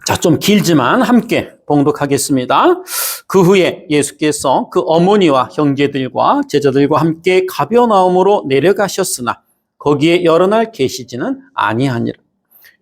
자, 좀 길지만 함께 봉독하겠습니다. 그 후에 예수께서 그 어머니와 형제들과 제자들과 함께 가버나움으로 내려가셨으나 거기에 여러 날 계시지는 아니하니라.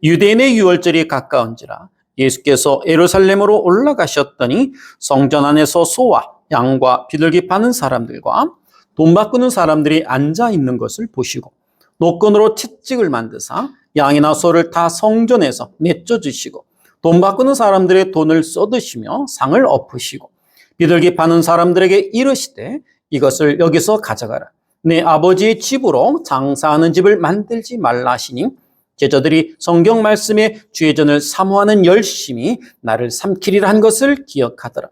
유대인의 유월절이 가까운지라 예수께서 예루살렘으로 올라가셨더니 성전 안에서 소와 양과 비둘기 파는 사람들과 돈 바꾸는 사람들이 앉아 있는 것을 보시고 노끈으로 채찍을 만드사 양이나 소를 다 성전에서 내쫓 주시고 돈 바꾸는 사람들의 돈을 쏟으시며 상을 엎으시고 비둘기 파는 사람들에게 이르시되 이것을 여기서 가져가라. 내 아버지의 집으로 장사하는 집을 만들지 말라 하시니 제자들이 성경 말씀에 주의 전을 사모하는 열심히 나를 삼키리라 한 것을 기억하더라.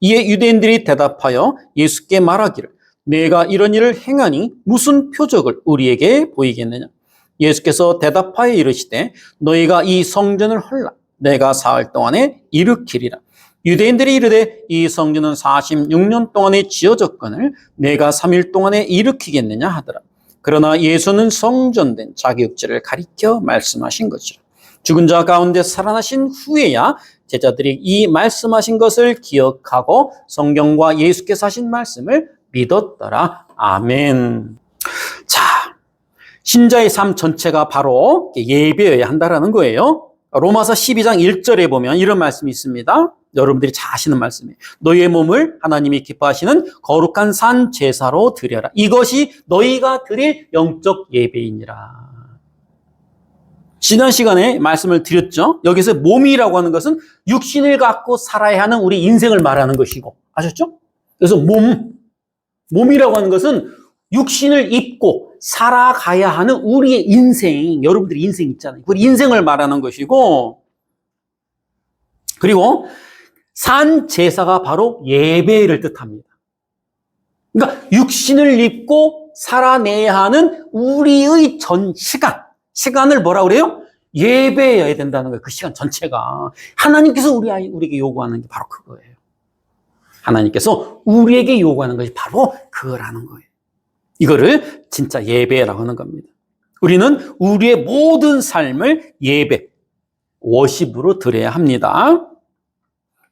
이에 유대인들이 대답하여 예수께 말하기를 내가 이런 일을 행하니 무슨 표적을 우리에게 보이겠느냐. 예수께서 대답하여 이르시되 너희가 이 성전을 헐라. 내가 사흘 동안에 일으키리라. 유대인들이 이르되 이 성전은 46년 동안에 지어졌거늘 내가 3일 동안에 일으키겠느냐 하더라. 그러나 예수는 성전된 자기 육체를 가리켜 말씀하신 것이라. 죽은 자 가운데 살아나신 후에야 제자들이 이 말씀하신 것을 기억하고 성경과 예수께서 하신 말씀을 믿었더라. 아멘. 자, 신자의 삶 전체가 바로 예배여야 한다라는 거예요. 로마서 12장 1절에 보면 이런 말씀이 있습니다. 여러분들이 잘 아시는 말씀이에요. 너희의 몸을 하나님이 기뻐하시는 거룩한 산 제사로 드려라. 이것이 너희가 드릴 영적 예배이니라. 지난 시간에 말씀을 드렸죠. 여기서 몸이라고 하는 것은 육신을 갖고 살아야 하는 우리 인생을 말하는 것이고, 아셨죠? 그래서 몸이라고 하는 것은 육신을 입고 살아가야 하는 우리의 인생, 여러분들의 인생 있잖아요. 그 인생을 말하는 것이고, 그리고 산 제사가 바로 예배를 뜻합니다. 그러니까 육신을 입고 살아내야 하는 우리의 전 시간을 뭐라 그래요? 예배여야 된다는 거예요. 그 시간 전체가. 하나님께서 우리에게 요구하는 게 바로 그거예요. 하나님께서 우리에게 요구하는 것이 바로 그거라는 거예요. 이거를 진짜 예배라고 하는 겁니다. 우리는 우리의 모든 삶을 예배, 워십으로 드려야 합니다.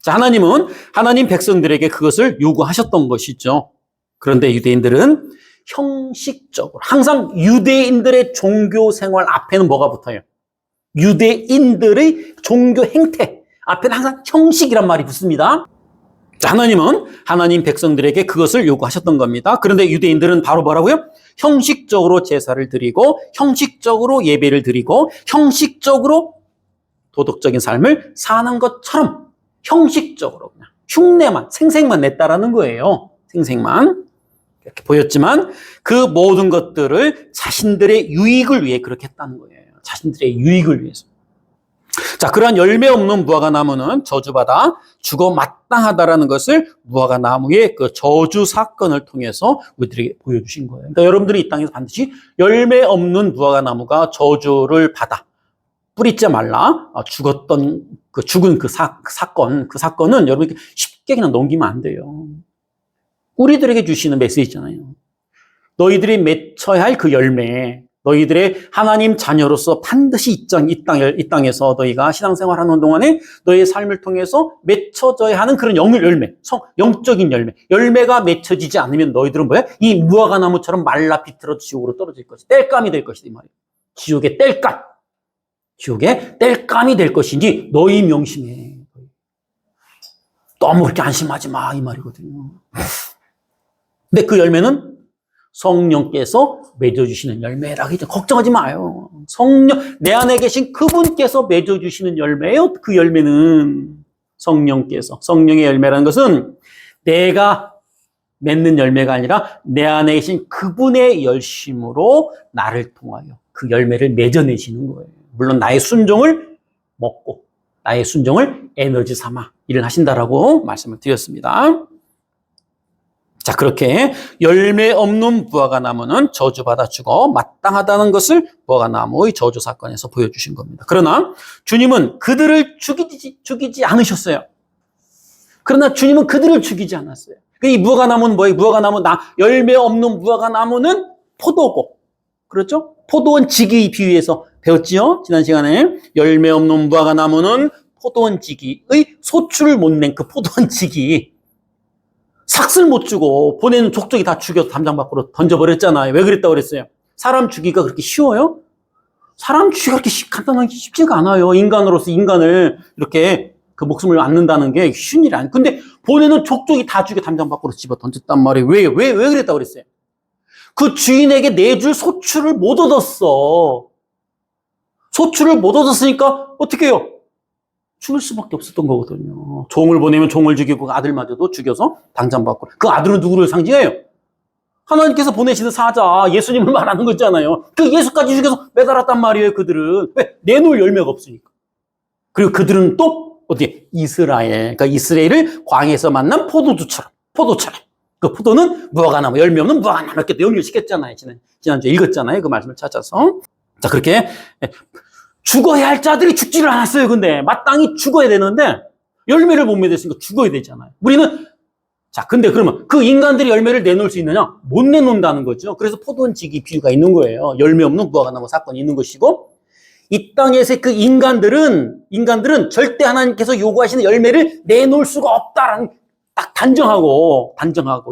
자, 하나님은 하나님 백성들에게 그것을 요구하셨던 것이죠. 그런데 유대인들은 형식적으로 항상 유대인들의 종교 생활 앞에는 뭐가 붙어요? 유대인들의 종교 행태 앞에는 항상 형식이란 말이 붙습니다. 자, 하나님은 하나님 백성들에게 그것을 요구하셨던 겁니다. 그런데 유대인들은 바로 뭐라고요? 형식적으로 제사를 드리고 형식적으로 예배를 드리고 형식적으로 도덕적인 삶을 사는 것처럼 형식적으로 그냥 흉내만 생색만 냈다라는 거예요. 생색만 이렇게 보였지만 그 모든 것들을 자신들의 유익을 위해 그렇게 했다는 거예요. 자신들의 유익을 위해서. 자, 그러한 열매 없는 무화과 나무는 저주받아 죽어 마땅하다라는 것을 무화과 나무의 그 저주 사건을 통해서 우리들에게 보여주신 거예요. 그러니까 여러분들이 이 땅에서 반드시 열매 없는 무화과 나무가 저주를 받아 뿌리지 말라. 죽은 그 사건은 여러분이 쉽게 그냥 넘기면 안 돼요. 우리들에게 주시는 메시지잖아요. 너희들이 맺혀야 할 그 열매, 너희들의 하나님 자녀로서 반드시 이 땅에서 너희가 신앙생활하는 동안에 너희의 삶을 통해서 맺혀져야 하는 그런 영적인 열매가 맺혀지지 않으면 너희들은 뭐야? 이 무화과 나무처럼 말라 비틀어 지옥으로 떨어질 것이, 땔감이 될 것이다 이 말이에요. 지옥의 땔감이 될 것이니 너희 명심해. 너무 그렇게 안심하지 마 이 말이거든요. 근데 그 열매는 성령께서 맺어주시는 열매라고 했죠. 걱정하지 마요. 내 안에 계신 그분께서 맺어주시는 열매예요. 그 열매는 성령의 열매라는 것은 내가 맺는 열매가 아니라 내 안에 계신 그분의 열심으로 나를 통하여 그 열매를 맺어내시는 거예요. 물론 나의 순종을 먹고 나의 순종을 에너지 삼아 일을 하신다라고 말씀을 드렸습니다. 자, 그렇게 열매 없는 무화과 나무는 저주받아 죽어 마땅하다는 것을 무화과 나무의 저주 사건에서 보여주신 겁니다. 그러나 주님은 그들을 죽이지 않으셨어요. 그러나 주님은 그들을 죽이지 않았어요. 이 무화과 나무는 뭐예요? 열매 없는 무화과 나무는 포도고, 그렇죠? 포도원 지기 비유해서 배웠지요? 지난 시간에 열매 없는 무화과 나무는 포도원지기의 소출을 못 낸 그 포도원지기 삭슬 못 주고 보내는 족족이 다 죽여서 담장 밖으로 던져버렸잖아요. 왜 그랬다고 그랬어요? 사람 죽이기가 그렇게 쉬워요? 사람 죽이기가 그렇게 간단하게 쉽지가 않아요. 인간으로서 인간을 이렇게 그 목숨을 앗는다는 게 쉬운 일이 아니에요. 근데 보내는 족족이 다 죽여 담장 밖으로 집어 던졌단 말이에요. 왜 그랬다고 그랬어요? 그 주인에게 내줄 소출을 못 얻었어. 소출을 못 얻었으니까 어떻게 해요? 죽을 수밖에 없었던 거거든요. 종을 보내면 종을 죽이고 아들마저도 죽여서 당장 받고. 그 아들은 누구를 상징해요? 하나님께서 보내시는 사자, 예수님을 말하는 거잖아요. 그 예수까지 죽여서 매달았단 말이에요, 그들은. 왜? 내놓을 열매가 없으니까. 그리고 그들은 또 어디? 이스라엘. 그러니까 이스라엘을 광야에서 만난 포도주처럼, 포도처럼. 그 포도는 무화과나무, 열매 없는 무화과나무 이렇게 연결시켰잖아요. 지난주에 읽었잖아요. 그 말씀을 찾아서. 자, 그렇게 죽어야 할 자들이 죽지를 않았어요. 근데 마땅히 죽어야 되는데 열매를 못 맺었으니까 죽어야 되잖아요. 우리는 자, 근데 그러면 그 인간들이 열매를 내놓을 수 있느냐? 못 내놓는다는 거죠. 그래서 포도원지기 비유가 있는 거예요. 열매 없는 무화과나무 사건이 있는 것이고 이 땅에서 그 인간들은 절대 하나님께서 요구하시는 열매를 내놓을 수가 없다라는 딱 단정하고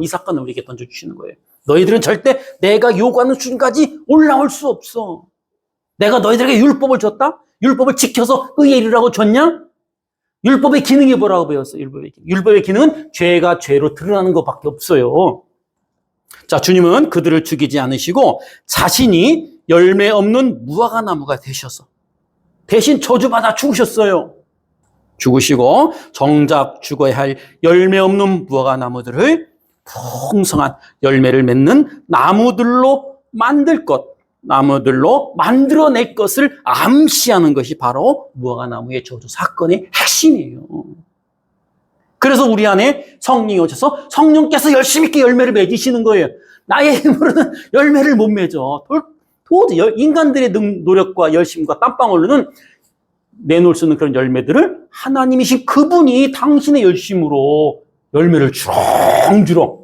이 사건을 우리에게 던져주시는 거예요. 너희들은 절대 내가 요구하는 수준까지 올라올 수 없어. 내가 너희들에게 율법을 줬다? 율법을 지켜서 의에 이르라고 줬냐? 율법의 기능이 뭐라고 배웠어요? 율법의 기능은 죄가 죄로 드러나는 것밖에 없어요. 자, 주님은 그들을 죽이지 않으시고 자신이 열매 없는 무화과나무가 되셔서 대신 저주받아 죽으셨어요. 죽으시고 정작 죽어야 할 열매 없는 무화과나무들을 풍성한 열매를 맺는 나무들로 만들어낼 것을 암시하는 것이 바로 무화과나무의 저주 사건의 핵심이에요. 그래서 우리 안에 성령이 오셔서 성령께서 열심히 있게 열매를 맺으시는 거예요. 나의 힘으로는 열매를 못 맺어. 도저히 인간들의 노력과 열심과 땀방울로는 내놓을 수 있는 그런 열매들을 하나님이신 그분이 당신의 열심으로 열매를 주렁주렁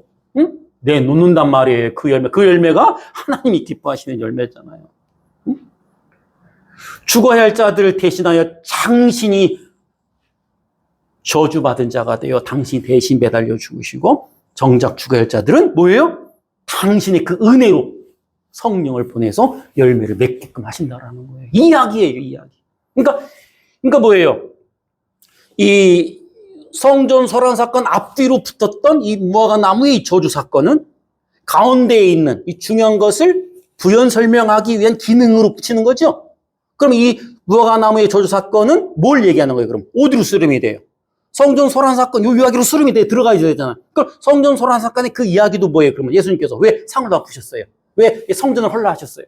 내놓는단 말이에요. 그 열매가 하나님이 기뻐하시는 열매잖아요. 죽어야 할 자들을 대신하여 당신이 저주받은 자가 되어 당신이 대신 매달려 죽으시고 정작 죽어야 할 자들은 뭐예요? 당신의 그 은혜로 성령을 보내서 열매를 맺게끔 하신다라는 거예요. 이야기예요, 이야기. 그러니까 뭐예요? 이 성전 소란 사건 앞뒤로 붙었던 이 무화과나무의 저주 사건은 가운데에 있는 이 중요한 것을 부연 설명하기 위한 기능으로 붙이는 거죠. 그럼 이 무화과나무의 저주 사건은 뭘 얘기하는 거예요? 그럼 어디로 수렴이 돼요? 성전 소란 사건 이 이야기로 수렴이 들어가야 되잖아요. 그럼 성전 소란 사건의 그 이야기도 뭐예요? 그러면 예수님께서 왜 상을 아프셨어요? 왜 성전을 헐라하셨어요?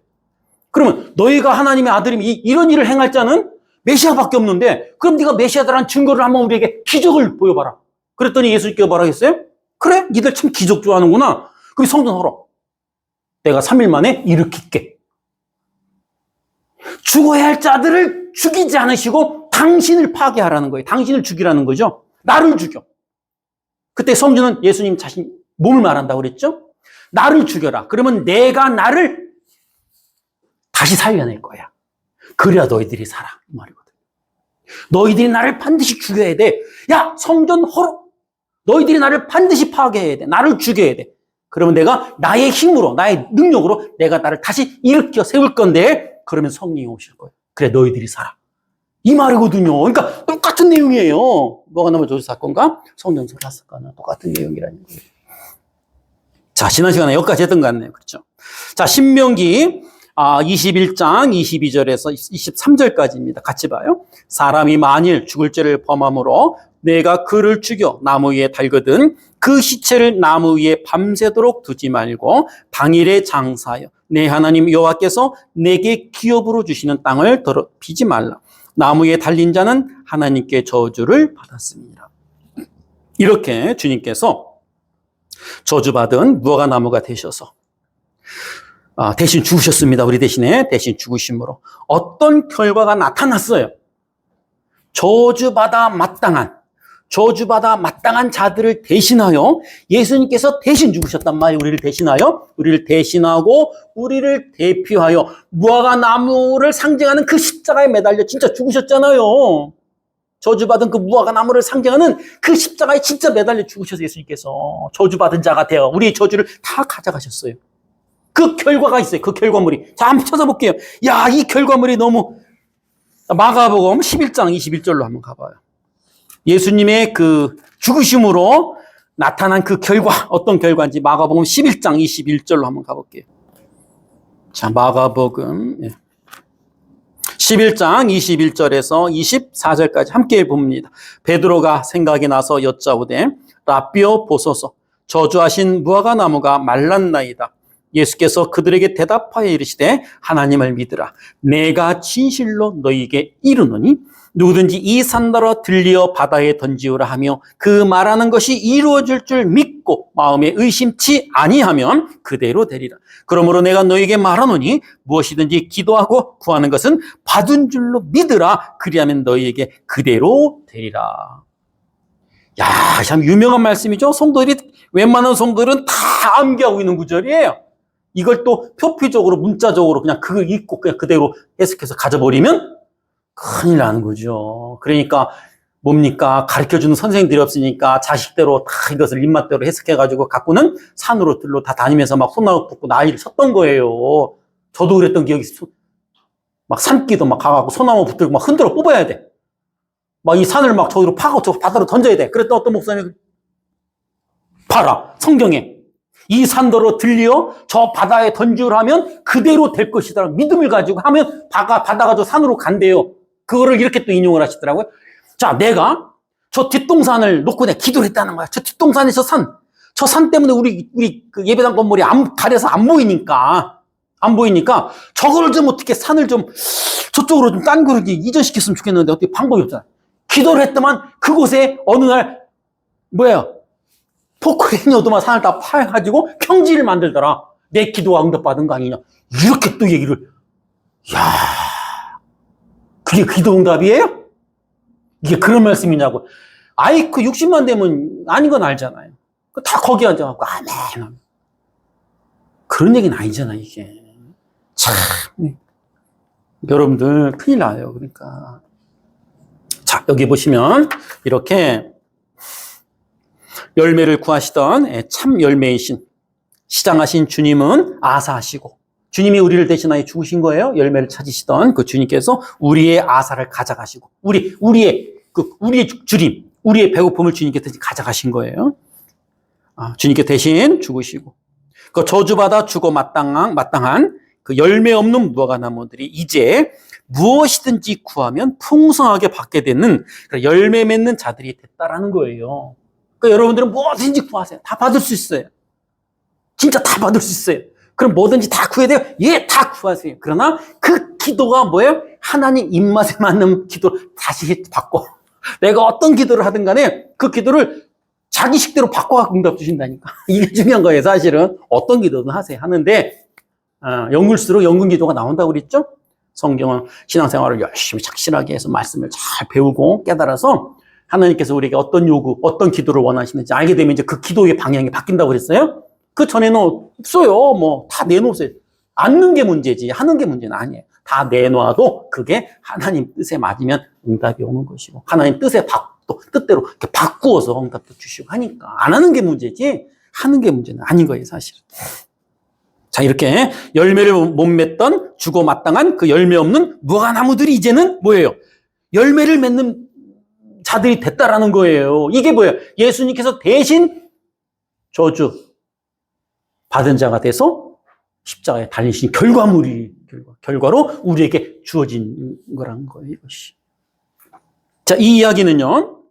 그러면 너희가 하나님의 아들이면 이런 일을 행할 자는 메시아밖에 없는데 그럼 네가 메시아다라는 증거를 한번 우리에게 기적을 보여봐라. 그랬더니 예수님께서 뭐라 했어요? 그래? 니들 참 기적 좋아하는구나. 그럼 성전 헐어. 내가 3일 만에 일으킬게. 죽어야 할 자들을 죽이지 않으시고 당신을 파괴하라는 거예요. 당신을 죽이라는 거죠. 나를 죽여. 그때 성전은 예수님 자신 몸을 말한다고 그랬죠? 나를 죽여라. 그러면 내가 나를 다시 살려낼 거야. 그래야 너희들이 살아. 이 말이거든. 너희들이 나를 반드시 죽여야 돼. 야, 성전 헐어. 너희들이 나를 반드시 파괴해야 돼. 나를 죽여야 돼. 그러면 내가 나의 힘으로, 나의 능력으로 내가 나를 다시 일으켜 세울 건데 그러면 성령이 오실 거예요. 그래, 너희들이 살아. 이 말이거든요. 그러니까 똑같은 내용이에요. 무화과나무 저주 사건과 성전 소란 사건은 똑같은 내용이라는 거예요. 자, 지난 시간에 여기까지 했던 것 같네요. 그렇죠? 자, 신명기 21장 22절에서 23절까지입니다. 같이 봐요. 사람이 만일 죽을 죄를 범함으로 내가 그를 죽여 나무 위에 달거든 그 시체를 나무 위에 밤새도록 두지 말고 당일에 장사하여 내 하나님 여호와께서 내게 기업으로 주시는 땅을 더럽히지 말라. 나무 위에 달린 자는 하나님께 저주를 받았습니다. 이렇게 주님께서 저주받은 무화과나무가 되셔서 대신 죽으셨습니다. 우리 대신에 대신 죽으심으로 어떤 결과가 나타났어요? 저주받아 마땅한 자들을 대신하여 예수님께서 대신 죽으셨단 말이에요. 우리를 대신하고 우리를 대표하여 무화과나무를 상징하는 그 십자가에 매달려 진짜 죽으셨잖아요. 저주받은 그 무화과 나무를 상징하는 그 십자가에 진짜 매달려 죽으셔서 예수님께서 저주받은 자가 되어 우리의 저주를 다 가져가셨어요. 그 결과가 있어요. 그 결과물이. 자, 한번 찾아볼게요. 야, 이 결과물이 너무 마가복음 11장 21절로 한번 가봐요. 예수님의 그 죽으심으로 나타난 그 결과, 어떤 결과인지 마가복음 11장 21절로 한번 가볼게요. 자, 마가복음 11장 21절에서 24절까지 함께 봅니다. 베드로가 생각이 나서 여짜오되 라삐어 보소서 저주하신 무화과 나무가 말랐나이다. 예수께서 그들에게 대답하여 이르시되 하나님을 믿으라. 내가 진실로 너희에게 이르노니 누구든지 이 산더러 들리어 바다에 던지우라 하며 그 말하는 것이 이루어질 줄 믿고 마음에 의심치 아니하면 그대로 되리라. 그러므로 내가 너희에게 말하노니 무엇이든지 기도하고 구하는 것은 받은 줄로 믿으라. 그리하면 너희에게 그대로 되리라. 야, 참 유명한 말씀이죠. 성도들이 웬만한 성도들은 다 암기하고 있는 구절이에요. 이걸 또 표피적으로 문자적으로 그냥 그거 읽고 그냥 그대로 해석해서 가져버리면 큰일 나는 거죠. 그러니까 뭡니까? 가르쳐주는 선생님들이 없으니까 자식대로 다 이것을 입맛대로 해석해가지고 갖고는 산으로 들로 다 다니면서 막 소나무 붙고 난리를 쳤던 거예요. 저도 그랬던 기억이 있어. 막 산기도 막 가갖고 소나무 붙들고 막 흔들어 뽑아야 돼. 막 이 산을 막 저기로 파고 저 바다로 던져야 돼. 그랬던 어떤 목사님이 봐라, 성경에 이 산더러 들리어 저 바다에 던지우라면 그대로 될 것이다. 믿음을 가지고 하면 바다가 저 산으로 간대요. 그거를 이렇게 또 인용을 하시더라고요. 자, 내가 저 뒷동산을 놓고 내가 기도를 했다는 거야. 저 뒷동산에 저 산 때문에 우리 그 예배당 건물이 가려서 안 보이니까 저거를 좀 어떻게 산을 좀 저쪽으로 좀 딴 거로 이전시켰으면 좋겠는데 어떻게 방법이 없잖아. 기도를 했더만 그곳에 어느 날 포크레인어도만 산을 다 파가지고 평지를 만들더라. 내 기도가 응답받은 거 아니냐. 이렇게 또 얘기를. 야, 그게 기도 응답이에요? 이게 그런 말씀이냐고. 아이, 그 60만 되면 아닌 건 알잖아요. 다 거기 앉아갖고, 아멘. 그런 얘기는 아니잖아, 이게. 참. 여러분들, 큰일 나요. 그러니까. 자, 여기 보시면, 이렇게 열매를 구하시던 참 열매이신, 시장하신 주님은 아사하시고, 주님이 우리를 대신하여 죽으신 거예요. 열매를 찾으시던 그 주님께서 우리의 아사를 가져가시고, 우리의 주님, 우리의 배고픔을 주님께서 가져가신 거예요. 주님께 대신 죽으시고, 그 저주받아 죽어 마땅한 그 열매 없는 무화과 나무들이 이제 무엇이든지 구하면 풍성하게 받게 되는 열매 맺는 자들이 됐다라는 거예요. 그러니까 여러분들은 뭐든지 구하세요. 다 받을 수 있어요. 진짜 다 받을 수 있어요. 그럼 뭐든지 다 구해야 돼요? 예, 다 구하세요. 그러나 그 기도가 뭐예요? 하나님 입맛에 맞는 기도를 다시 받고, 내가 어떤 기도를 하든 간에 그 기도를 자기 식대로 바꿔갖고 응답 주신다니까. 이게 중요한 거예요, 사실은. 어떤 기도든 하세요. 하는데, 영글수록 영근 기도가 나온다고 그랬죠? 성경은 신앙생활을 열심히 착실하게 해서 말씀을 잘 배우고 깨달아서 하나님께서 우리에게 어떤 요구, 어떤 기도를 원하시는지 알게 되면 이제 그 기도의 방향이 바뀐다고 그랬어요? 그 전에는 없어요. 다 내놓으세요. 않는 게 문제지, 하는 게 문제는 아니에요. 다 내놔도 그게 하나님 뜻에 맞으면 응답이 오는 것이고, 하나님 뜻대로 이렇게 바꾸어서 응답도 주시고 하니까, 안 하는 게 문제지, 하는 게 문제는 아닌 거예요, 사실. 자, 이렇게 열매를 못 맺던 죽어 마땅한 그 열매 없는 무화과 나무들이 이제는 뭐예요? 열매를 맺는 자들이 됐다라는 거예요. 이게 뭐예요? 예수님께서 대신 저주 받은 자가 돼서 십자가에 달리신 결과로 우리에게 주어진 거라는 거예요, 이것이. 자, 이 이야기는요,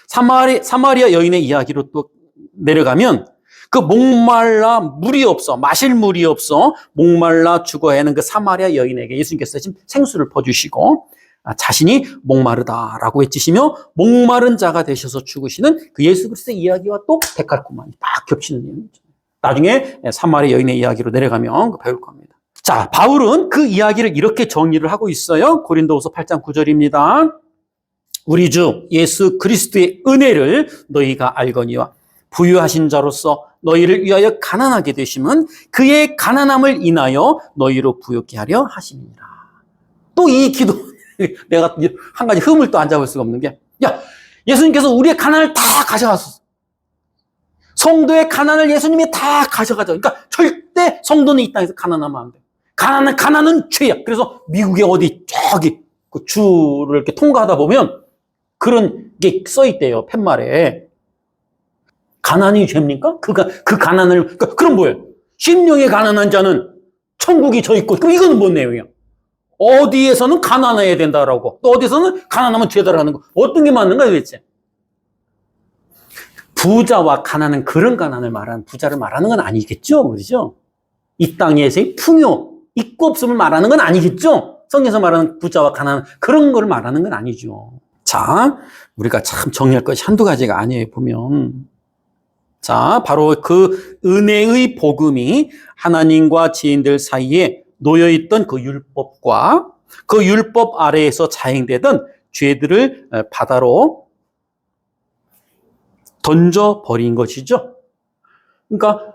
사마리아 여인의 이야기로 또 내려가면, 그 목말라 물이 없어, 마실 물이 없어, 목말라 죽어야 하는 그 사마리아 여인에게 예수님께서 지금 생수를 퍼주시고, 자신이 목마르다라고 외치시며 목마른 자가 되셔서 죽으시는 그 예수 그리스도의 이야기와 또 데칼코마니 딱 겹치는 내용이죠. 나중에 사마리아 여인의 이야기로 내려가면 배울 겁니다. 자, 바울은 그 이야기를 이렇게 정리를 하고 있어요. 고린도후서 8장 9절입니다. 우리 주 예수 그리스도의 은혜를 너희가 알거니와 부유하신 자로서 너희를 위하여 가난하게 되심은 그의 가난함을 인하여 너희로 부욕케 하려 하심이니라. 또 이 기도, 내가 한 가지 흠을 또 안 잡을 수가 없는 게, 야, 예수님께서 우리의 가난을 다 가져갔어. 성도의 가난을 예수님이 다 가져가죠. 그러니까 절대 성도는 이 땅에서 가난하면 안 돼. 가난은 죄야. 그래서 미국의 어디 저기 그 주를 이렇게 통과하다 보면 그런 게 써있대요. 팻말에. 가난이 죄입니까? 그 가난을, 그러니까 그럼 뭐예요? 심령에 가난한 자는 천국이 저 있고, 그럼 이거는 뭔 내용이야? 어디에서는 가난해야 된다라고, 또 어디서는 가난하면 죄다라는 거. 어떤 게 맞는가 도대체? 부자와 가난은 그런 가난을 말하는, 부자를 말하는 건 아니겠죠? 그렇죠? 이 땅에서의 풍요, 있고 없음을 말하는 건 아니겠죠? 성경에서 말하는 부자와 가난은 그런 걸 말하는 건 아니죠. 자, 우리가 참 정리할 것이 한두 가지가 아니에요, 보면. 자, 바로 그 은혜의 복음이 하나님과 지인들 사이에 놓여있던 그 율법과 그 율법 아래에서 자행되던 죄들을 바다로 던져버린 것이죠. 그러니까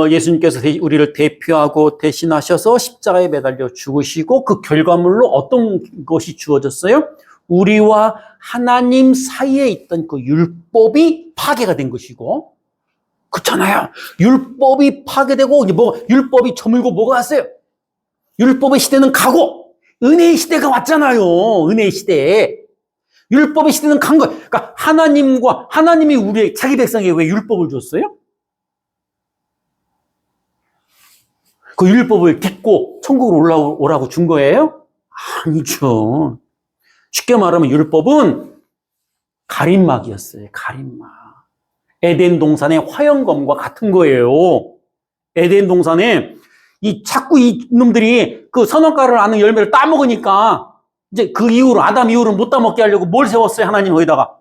예수님께서 우리를 대표하고 대신하셔서 십자가에 매달려 죽으시고 그 결과물로 어떤 것이 주어졌어요? 우리와 하나님 사이에 있던 그 율법이 파괴가 된 것이고, 그렇잖아요. 율법이 파괴되고 율법이 저물고 뭐가 왔어요? 율법의 시대는 가고 은혜의 시대가 왔잖아요. 은혜의 시대에. 율법의 시대는 간 거예요. 그러니까 하나님이 우리의 자기 백성에게 왜 율법을 줬어요? 그 율법을 딛고 천국으로 올라오라고 준 거예요? 아니죠. 쉽게 말하면 율법은 가림막이었어요. 가림막. 에덴 동산의 화영검과 같은 거예요. 에덴 동산에 자꾸 이 놈들이 그 선악과를 아는 열매를 따먹으니까 이제 그 이후로 아담 이후로 못 따먹게 하려고 뭘 세웠어요? 하나님 거기다가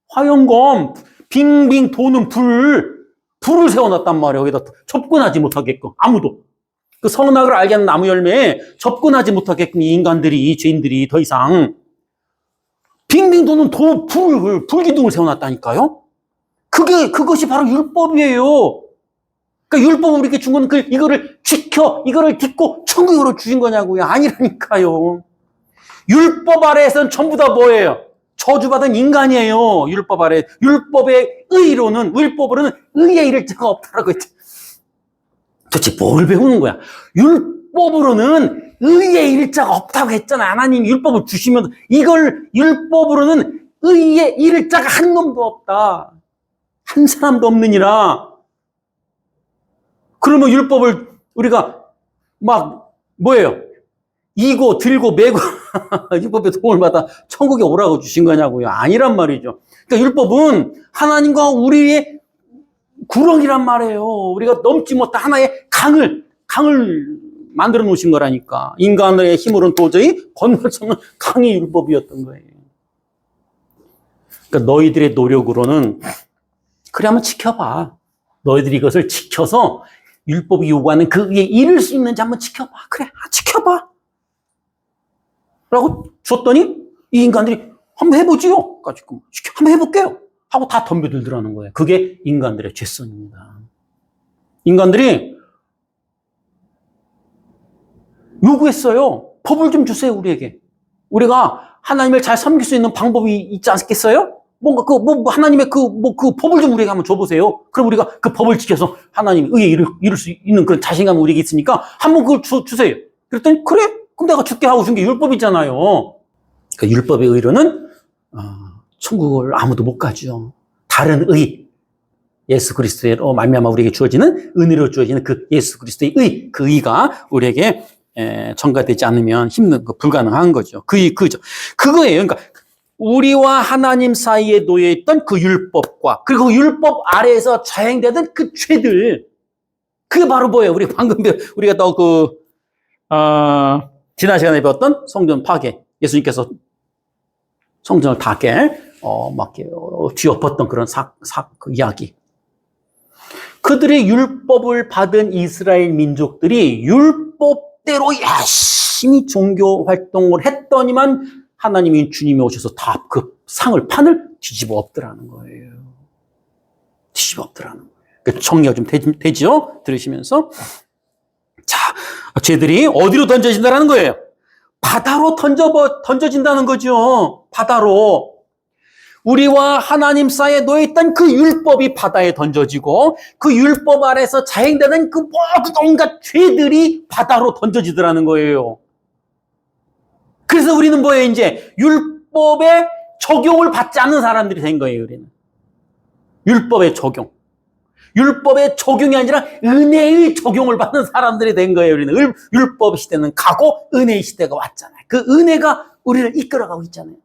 화영검, 빙빙 도는 불을 세워놨단 말이에요. 여기다 접근하지 못하게끔 아무도. 그 선악을 알게 하는 나무 열매에 접근하지 못하게끔 이 인간들이, 이 죄인들이 더 이상 빙빙 도는 불기둥을 세워놨다니까요. 그것이 바로 율법이에요. 그러니까 율법을 우리에게 준 건 이거를 지켜, 이거를 딛고 천국으로 주신 거냐고요. 아니라니까요. 율법 아래에서는 전부 다 뭐예요? 저주받은 인간이에요. 율법 아래. 율법으로는 의의 일자가 없다라고 했죠. 도대체 뭘 배우는 거야? 율법으로는 의의 일자가 없다고 했잖아. 하나님이 율법을 주시면 율법으로는 의의 일자가 한 놈도 없다. 한 사람도 없느니라. 그러면 율법을 우리가 뭐예요? 이고 들고 메고 율법의 도움을 받아 천국에 오라고 주신 거냐고요. 아니란 말이죠. 그러니까 율법은 하나님과 우리의 구렁이란 말이에요. 우리가 넘지 못한 하나의 강을 만들어 놓으신 거라니까. 인간의 힘으로는 도저히 건널 수 없는 강의 율법이었던 거예요. 그러니까 너희들의 노력으로는 그래 한번 지켜봐. 너희들이 이것을 지켜서 율법이 요구하는 그에 이를 수 있는지 한번 지켜봐. 그래, 지켜봐. 라고 줬더니 이 인간들이 한번 해보지요. 가지고 한번 해볼게요. 하고 다 덤벼들더라는 거예요. 그게 인간들의 죄성입니다. 인간들이 요구했어요. 법을 좀 주세요, 우리에게. 우리가 하나님을 잘 섬길 수 있는 방법이 있지 않겠어요? 뭔가 하나님의 그 법을 좀 우리에게 한번 줘보세요. 그럼 우리가 그 법을 지켜서 하나님의 의에 이룰 수 있는 그런 자신감이 우리에게 있으니까 한번 그걸 주세요. 그랬더니 그래? 그럼 내가 죽게 하고 준 게 율법이잖아요. 그 율법의 의로는 천국을 아무도 못 가죠. 다른 의, 예수 그리스도로 말미암아 우리에게 주어지는 은혜로 주어지는 그 예수 그리스도의 의, 그 의가 우리에게 전가되지 않으면 힘든 거 불가능한 거죠. 그죠. 그거예요. 그러니까 우리와 하나님 사이에 놓여있던 그 율법과 그리고 율법 아래에서 자행되던 그 죄들, 그게 바로 뭐예요? 우리가 또 지난 시간에 배웠던 성전 파괴, 예수님께서 성전을 다 뒤엎었던 그런 그 이야기. 그들의 율법을 받은 이스라엘 민족들이 율법대로 열심히 종교 활동을 했더니만 주님이 오셔서 다 그 판을 뒤집어 엎더라는 거예요. 뒤집어 엎더라는 거예요. 그 정리가 좀 되죠? 들으시면서. 자, 죄들이 어디로 던져진다는 거예요? 바다로 던져진다는 거죠. 바다로. 우리와 하나님 사이에 놓여있던 그 율법이 바다에 던져지고 그 율법 아래서 자행되는 그 모든 온갖 죄들이 바다로 던져지더라는 거예요. 그래서 우리는 뭐예요? 이제 율법의 적용을 받지 않는 사람들이 된 거예요. 우리는 율법의 적용. 율법의 적용이 아니라 은혜의 적용을 받는 사람들이 된 거예요. 우리는 율법 시대는 가고 은혜의 시대가 왔잖아요. 그 은혜가 우리를 이끌어가고 있잖아요.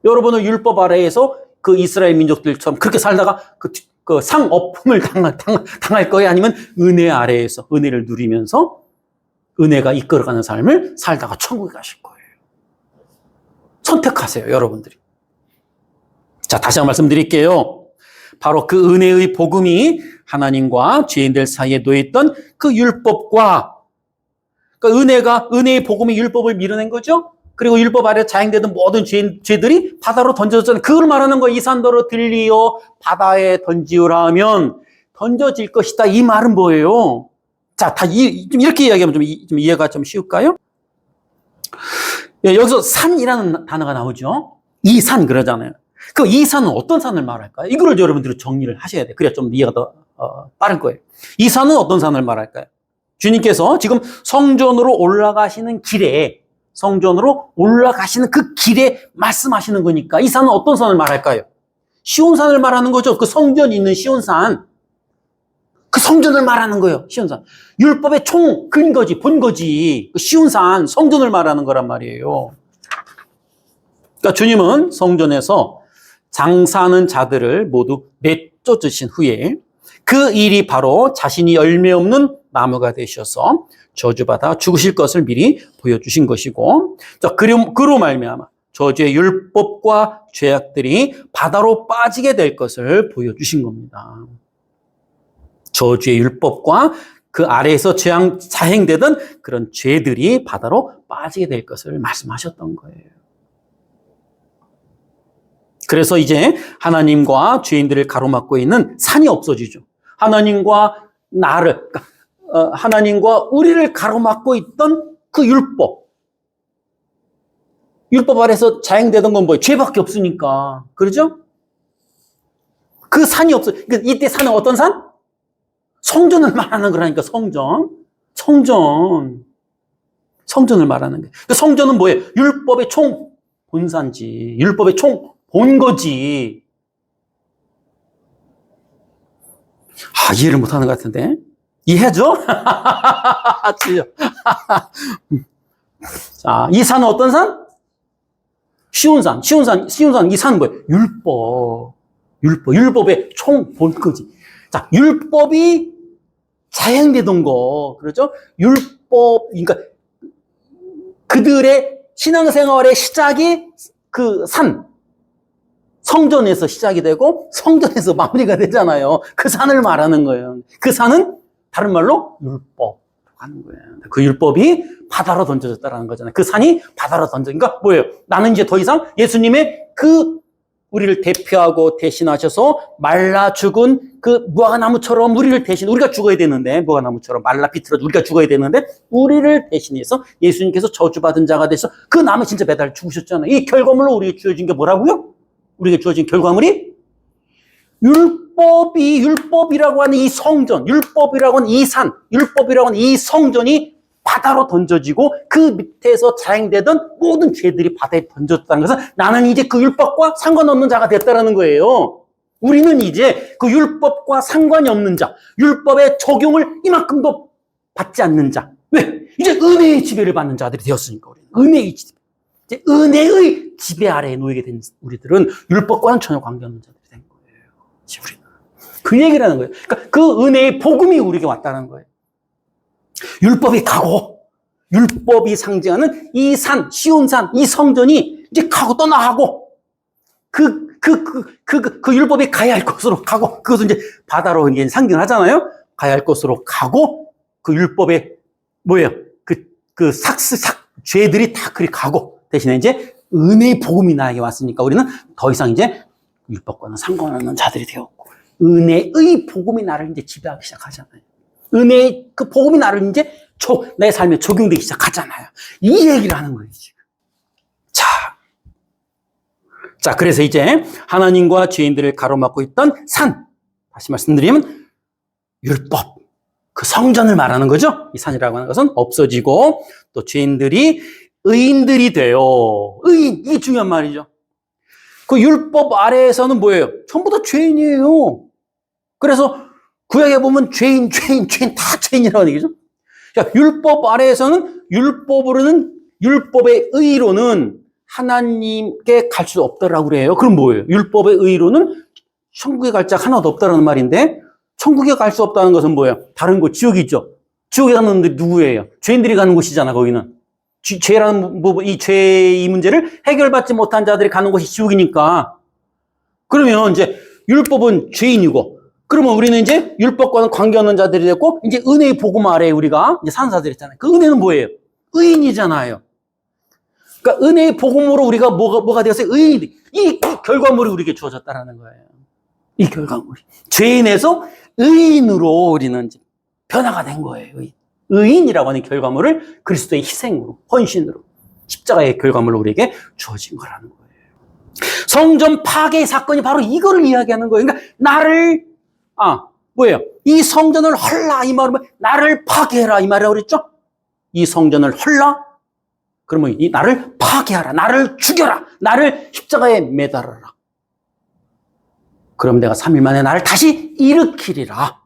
여러분은 율법 아래에서 그 이스라엘 민족들처럼 그렇게 살다가 그 상업품을 당할 거예요? 아니면 은혜 아래에서 은혜를 누리면서 은혜가 이끌어가는 삶을 살다가 천국에 가실 거예요. 선택하세요, 여러분들이. 자, 다시 한번 말씀드릴게요. 바로 그 은혜의 복음이 하나님과 죄인들 사이에 놓여있던 그 율법과, 그러니까 은혜의 복음이 율법을 밀어낸 거죠? 그리고 율법 아래 자행되던 모든 죄들이 바다로 던져졌잖아요. 그걸 말하는 거예요. 이 산더러 들리어 바다에 던지우라 하면 던져질 것이다. 이 말은 뭐예요? 자, 좀 이렇게 이야기하면 좀 이해가 좀 쉬울까요? 예, 여기서 산이라는 단어가 나오죠. 이 산 그러잖아요. 그 이 산은 어떤 산을 말할까요? 이거를 여러분들이 정리를 하셔야 돼요. 그래야 좀 이해가 더 빠른 거예요. 이 산은 어떤 산을 말할까요? 주님께서 지금 성전으로 올라가시는 길에 그 길에 말씀하시는 거니까 이 산은 어떤 산을 말할까요? 시온산을 말하는 거죠. 그 성전이 있는 시온산. 그 성전을 말하는 거예요. 시온산. 율법의 근거지, 본거지. 그 시온산, 성전을 말하는 거란 말이에요. 그러니까 주님은 성전에서 장사하는 자들을 모두 내쫓으신 후에 그 일이 바로 자신이 열매 없는 나무가 되셔서 저주받아 죽으실 것을 미리 보여주신 것이고, 그로 말미암아 저주의 율법과 죄악들이 바다로 빠지게 될 것을 보여주신 겁니다. 저주의 율법과 그 아래에서 자행되던 그런 죄들이 바다로 빠지게 될 것을 말씀하셨던 거예요. 그래서 이제 하나님과 죄인들을 가로막고 있는 산이 없어지죠. 하나님과 하나님과 우리를 가로막고 있던 그 율법 아래서 자행되던 건 뭐예요? 죄밖에 없으니까. 그렇죠? 그 산이 없어. 그러니까 이때 산은 어떤 산? 성전을 말하는 거라니까, 성전을 말하는 거예요. 그 성전은 뭐예요? 율법의 본산지. 율법의 본거지. 이해를 못하는 것 같은데. 이해하죠? 자, 이 산은 어떤 산? 시온산. 이 산은 뭐예요? 율법의 본거지. 자, 율법이 자행되던 거, 그렇죠? 그러니까 그들의 신앙생활의 시작이 그 성전에서 시작이 되고 성전에서 마무리가 되잖아요. 그 산을 말하는 거예요. 그 산은 다른 말로 율법 하는 거예요. 그 율법이 바다로 던져졌다라는 거잖아요. 그 산이 바다로 그러니까 뭐예요? 나는 이제 더 이상 예수님의 우리를 대표하고 대신하셔서 말라 죽은 그 무화과나무처럼 우리가 죽어야 되는데, 무화과나무처럼 말라 비틀어져 우리가 죽어야 되는데, 우리를 대신해서 예수님께서 저주받은 자가 돼서 그 나무 진짜 매달 죽으셨잖아요. 이 결과물로 우리에게 주어진 게 뭐라고요? 우리에게 주어진 결과물이 율법이라고 하는 이 성전, 율법이라고 하는 이 산, 율법이라고 하는 이 성전이 바다로 던져지고 그 밑에서 자행되던 모든 죄들이 바다에 던졌다는 것은 나는 이제 그 율법과 상관없는 자가 됐다는 거예요. 우리는 이제 그 율법과 상관이 없는 자, 율법의 적용을 이만큼도 받지 않는 자. 왜? 이제 은혜의 지배를 받는 자들이 되었으니까 우리는. 이제 은혜의 지배 아래에 놓이게 된 우리들은 율법과는 전혀 관계없는 자들이 된 거예요. 우리는. 그 얘기를 하는 거예요. 그러니까 그 은혜의 복음이 우리에게 왔다는 거예요. 율법이 가고, 율법이 상징하는 이 산, 시온산, 이 성전이 이제 가고 떠나가고, 그 율법이 가야 할 곳으로 가고, 그것은 이제 바다로 이제 상징을 하잖아요? 가야 할 곳으로 가고, 그 율법의, 죄들이 다 그리 가고, 대신에 이제 은혜의 복음이 나에게 왔으니까 우리는 더 이상 이제 율법과는 상관없는 자들이 되었고, 은혜의 복음이 나를 이제 지배하기 시작하잖아요. 은혜의 그 복음이 나를 이제 내 삶에 적용되기 시작하잖아요. 이 얘기를 하는 거예요, 지금. 자, 자, 그래서 이제 하나님과 죄인들을 가로막고 있던 산, 다시 말씀드리면 율법, 그 성전을 말하는 거죠. 이 산이라고 하는 것은 없어지고 또 죄인들이 의인들이 돼요. 의인, 이게 중요한 말이죠. 그 율법 아래에서는 뭐예요? 전부 다 죄인이에요. 그래서 구약에 보면 죄인 다 죄인이라고 얘기죠. 그러니까 율법 아래에서는 율법의 의로는 하나님께 갈 수 없다라고 그래요. 그럼 뭐예요? 율법의 의로는 천국에 갈 자 하나도 없다라는 말인데, 천국에 갈 수 없다는 것은 뭐예요? 다른 곳, 지옥이죠. 지옥에 가는 놈들이 누구예요? 죄인들이 가는 곳이잖아, 거기는. 죄라는 부분, 이 죄의 문제를 해결받지 못한 자들이 가는 곳이 지옥이니까. 그러면 이제 율법은 죄인이고, 그러면 우리는 이제 율법과는 관계없는 자들이 됐고, 이제 은혜의 복음 아래에 우리가 이제 사는 자들이 있잖아요. 그 은혜는 뭐예요? 의인이잖아요. 그러니까 은혜의 복음으로 우리가 뭐가 되었어요? 의인이. 이 결과물이 우리에게 주어졌다라는 거예요. 이 결과물이. 죄인에서 의인으로 우리는 이제 변화가 된 거예요. 의인이라고 하는 결과물을 그리스도의 희생으로, 헌신으로, 십자가의 결과물로 우리에게 주어진 거라는 거예요. 성전 파괴 사건이 바로 이거를 이야기하는 거예요. 그러니까 뭐예요? 이 성전을 헐라, 이 말은 나를 파괴해라, 이 말이라고 그랬죠? 이 성전을 헐라? 그러면 이 나를 파괴하라, 나를 죽여라, 나를 십자가에 매달아라. 그럼 내가 3일 만에 나를 다시 일으키리라.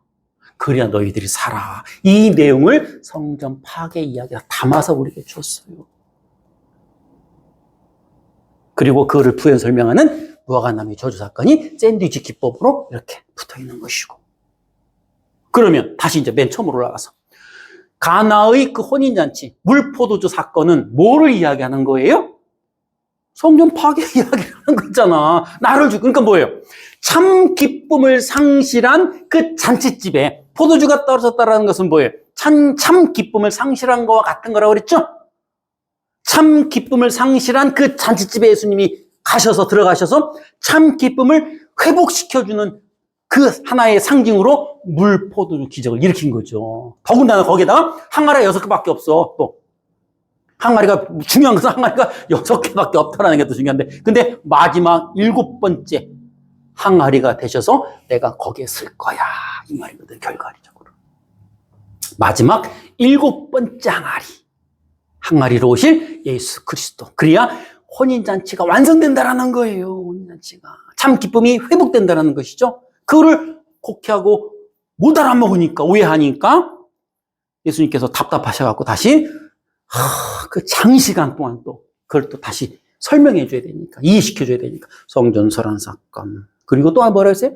그래야 너희들이 살아. 이 내용을 성전 파괴 이야기가 담아서 우리에게 줬어요. 그리고 그거를 부연 설명하는 무화과나무의 저주 사건이 샌드위치 기법으로 이렇게 붙어 있는 것이고. 그러면 다시 이제 맨 처음으로 올라가서 가나의 그 혼인잔치, 물포도주 사건은 뭐를 이야기하는 거예요? 성전 파괴 이야기를 하는 거 있잖아. 나를 그러니까 뭐예요? 참 기쁨을 상실한 그 잔치집에 포도주가 떨어졌다는 것은 뭐예요? 참 기쁨을 상실한 거와 같은 거라고 그랬죠? 참 기쁨을 상실한 그 잔치집에 예수님이 들어가셔서 참 기쁨을 회복시켜주는 그 하나의 상징으로 물포도주 기적을 일으킨 거죠. 더군다나 거기에다가 항아리가 6개밖에 없어. 또 항아리가 중요한 것은 항아리가 6개밖에 없다는 게 더 중요한데, 근데 마지막 7번째 항아리가 되셔서 내가 거기에 쓸 거야, 이 말이거든. 결과적으로 마지막 7번째 항아리로 오실 예수 그리스도, 그래야 혼인잔치가 완성된다라는 거예요. 혼인잔치가 참 기쁨이 회복된다라는 것이죠. 그거를 곡해하고 못 알아먹으니까, 오해하니까 예수님께서 답답하셔갖고 다시 그 장시간 동안 또 그걸 또 다시 설명해 줘야 되니까, 이해시켜 줘야 되니까 성전설한 사건, 그리고 또 뭐라 했어요?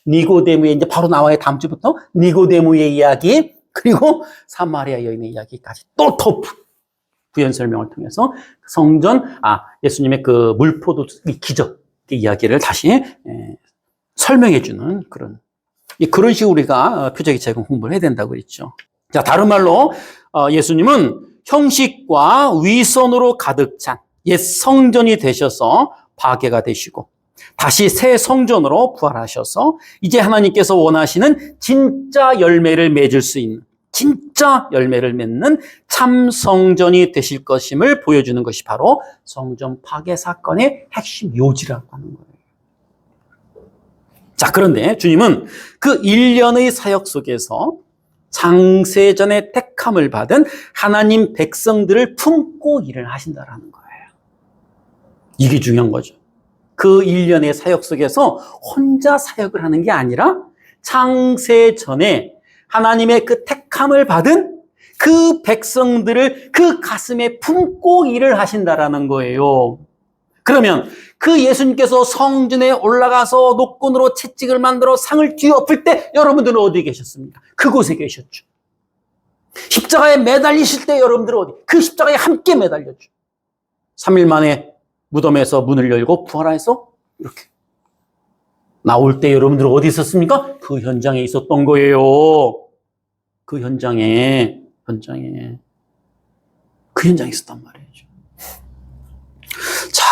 니고데모의, 이제 바로 나와요. 다음 주부터 니고데모의 이야기, 그리고 사마리아 여인의 이야기까지 또 더 부연 설명을 통해서 예수님의 그 물포도 기적 이야기를 다시 설명해 주는 그런 식으로 우리가 표적의 제공 공부를 해야 된다고 그랬죠. 자, 다른 말로 예수님은 형식과 위선으로 가득 찬 옛 성전이 되셔서 파괴가 되시고, 다시 새 성전으로 부활하셔서 이제 하나님께서 원하시는 진짜 열매를 맺을 수 있는, 진짜 열매를 맺는 참 성전이 되실 것임을 보여주는 것이 바로 성전 파괴 사건의 핵심 요지라고 하는 거예요. 자, 그런데 주님은 그 1년의 사역 속에서 장세전의 택함을 받은 하나님 백성들을 품고 일을 하신다라는 거예요. 이게 중요한 거죠. 그 1년의 사역 속에서 혼자 사역을 하는 게 아니라 창세전에 하나님의 그 택함을 받은 그 백성들을 그 가슴에 품고 일을 하신다라는 거예요. 그러면 그 예수님께서 성전에 올라가서 녹건으로 채찍을 만들어 상을 뒤엎을 때 여러분들은 어디에 계셨습니까? 그곳에 계셨죠. 십자가에 매달리실 때 여러분들은 그 십자가에 함께 매달렸죠. 3일 만에 무덤에서 문을 열고 부활해서 이렇게 나올 때 여러분들은 어디 있었습니까? 그 현장에 있었던 거예요. 그 현장에 있었단 말이죠. 자,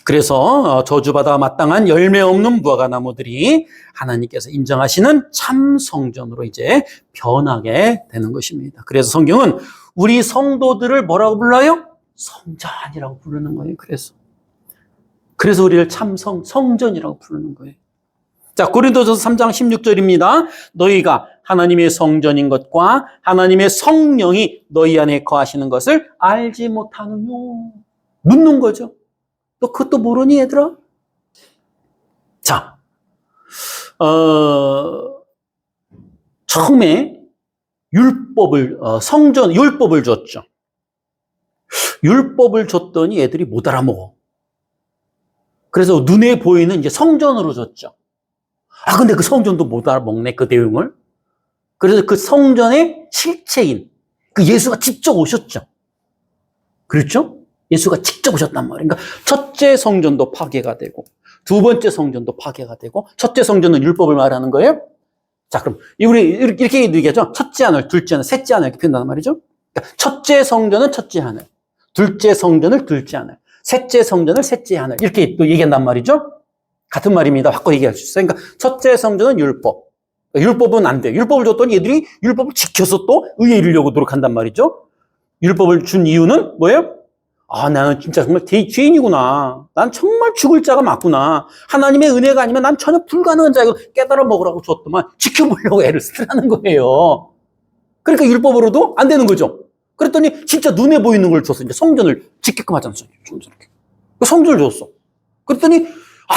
그래서 저주받아 마땅한 열매 없는 무화과 나무들이 하나님께서 인정하시는 참 성전으로 이제 변하게 되는 것입니다. 그래서 성경은 우리 성도들을 뭐라고 불러요? 성전이라고 부르는 거예요. 그래서 우리를 성전이라고 부르는 거예요. 자, 고린도전서 3장 16절입니다. 너희가 하나님의 성전인 것과 하나님의 성령이 너희 안에 거하시는 것을 알지 못하느냐? 묻는 거죠. 너 그것도 모르니, 얘들아? 자, 처음에 율법을 줬죠. 율법을 줬더니 애들이 못 알아먹어. 그래서 눈에 보이는 이제 성전으로 줬죠. 근데 그 성전도 못 알아먹네, 그 내용을. 그래서 그 성전의 실체인, 그 예수가 직접 오셨죠. 그렇죠? 예수가 직접 오셨단 말이에요. 그러니까 첫째 성전도 파괴가 되고, 두 번째 성전도 파괴가 되고, 첫째 성전은 율법을 말하는 거예요. 자, 그럼 우리 이렇게 얘기하죠. 첫째 하늘, 둘째 하늘, 셋째 하늘 이렇게 표현한단 말이죠. 그러니까 첫째 성전은 첫째 하늘, 둘째 성전을 둘째 하늘, 셋째 성전을 셋째 하늘 이렇게 또 얘기한단 말이죠. 같은 말입니다. 바꿔 얘기할 수 있어요. 그러니까 첫째 성전은 율법. 율법은 안 돼. 율법을 줬더니 얘들이 율법을 지켜서 또 의에 이르려고 노력한단 말이죠. 율법을 준 이유는 뭐예요? 나는 진짜 정말 죄인이구나. 난 정말 죽을 자가 맞구나. 하나님의 은혜가 아니면 난 전혀 불가능한 자이고 깨달아 먹으라고 줬더만 지켜보려고 애를 쓰라는 거예요. 그러니까 율법으로도 안 되는 거죠. 그랬더니 진짜 눈에 보이는 걸 줬어. 이제 성전을 지키게끔 하잖아요. 성전을 줬어. 그랬더니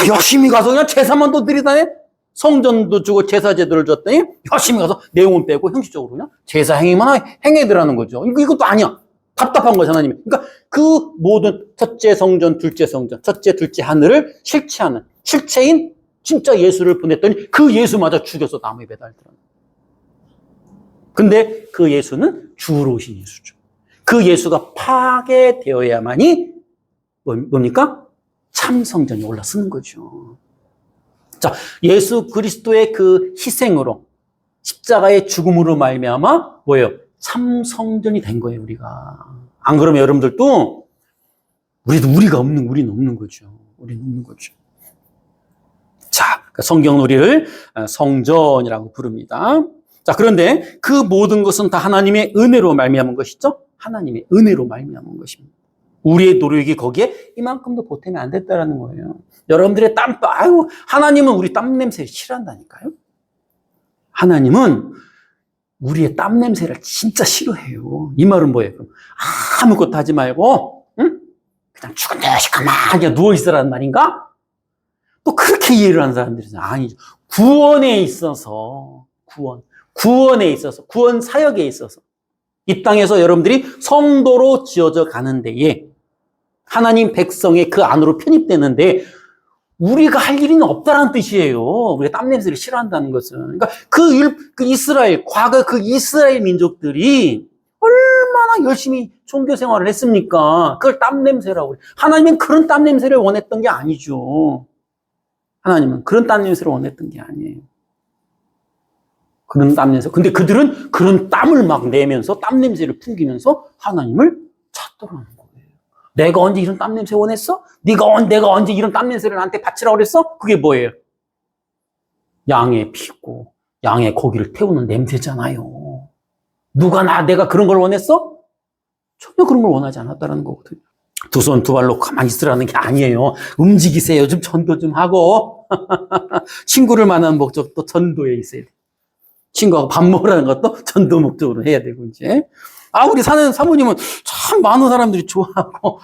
열심히 가서 그냥 제사만 더 드리다네. 성전도 주고 제사 제도를 줬더니 열심히 가서 내용은 빼고 형식적으로 그냥 제사 행위만 행해더라는 거죠. 이것도 아니야. 답답한 거죠, 하나님이. 그러니까 그 모든 첫째 성전, 둘째 성전, 첫째, 둘째 하늘을 실체하는 실체인 진짜 예수를 보냈더니 그 예수마저 죽여서 나무에 매달더라는 거예요. 근데 그 예수는 주로 오신 예수죠. 그 예수가 파괴되어야만이 뭡니까? 참 성전이 올라서는 거죠. 자, 예수 그리스도의 그 희생으로 십자가의 죽음으로 말미암아 뭐예요? 참 성전이 된 거예요, 우리가. 안 그러면 여러분들도 우리는 없는 거죠. 우리는 없는 거죠. 자, 성경은 우리를 성전이라고 부릅니다. 자, 그런데 그 모든 것은 다 하나님의 은혜로 말미암은 것이죠. 하나님의 은혜로 말미암은 것입니다. 우리의 노력이 거기에 이만큼도 보탬이 안 됐다라는 거예요. 여러분들의 하나님은 우리 땀 냄새를 싫어한다니까요. 하나님은 우리의 땀 냄새를 진짜 싫어해요. 이 말은 뭐예요? 그럼 아무것도 하지 말고, 응? 그냥 죽은 듯이 가만히 누워있으라는 말인가? 또 그렇게 이해를 하는 사람들이 아니죠. 구원에 있어서, 구원 사역에 있어서, 이 땅에서 여러분들이 성도로 지어져 가는 데에, 하나님 백성의 그 안으로 편입되는데, 우리가 할 일은 없다라는 뜻이에요. 우리가 땀 냄새를 싫어한다는 것은. 그러니까 과거 그 이스라엘 민족들이 얼마나 열심히 종교 생활을 했습니까? 그걸 땀 냄새라고 그래요. 하나님은 그런 땀 냄새를 원했던 게 아니죠. 하나님은 그런 땀 냄새를 원했던 게 아니에요. 그런 땀 냄새. 근데 그들은 그런 땀을 막 내면서 땀 냄새를 풍기면서 하나님을 찾더라는 거예요. 내가 언제 이런 땀 냄새 원했어? 내가 언제 이런 땀 냄새를 나한테 바치라고 그랬어? 그게 뭐예요? 양의 피고 양의 고기를 태우는 냄새잖아요. 내가 그런 걸 원했어? 전혀 그런 걸 원하지 않았다는 거거든요. 두 손 두 발로 가만히 있으라는 게 아니에요. 움직이세요. 좀 전도 좀 하고. 친구를 만나는 목적도 전도에 있어야 돼. 친구하고 밥 먹으라는 것도 전도 목적으로 해야 되고, 이제. 우리 사모님은 참 많은 사람들이 좋아하고,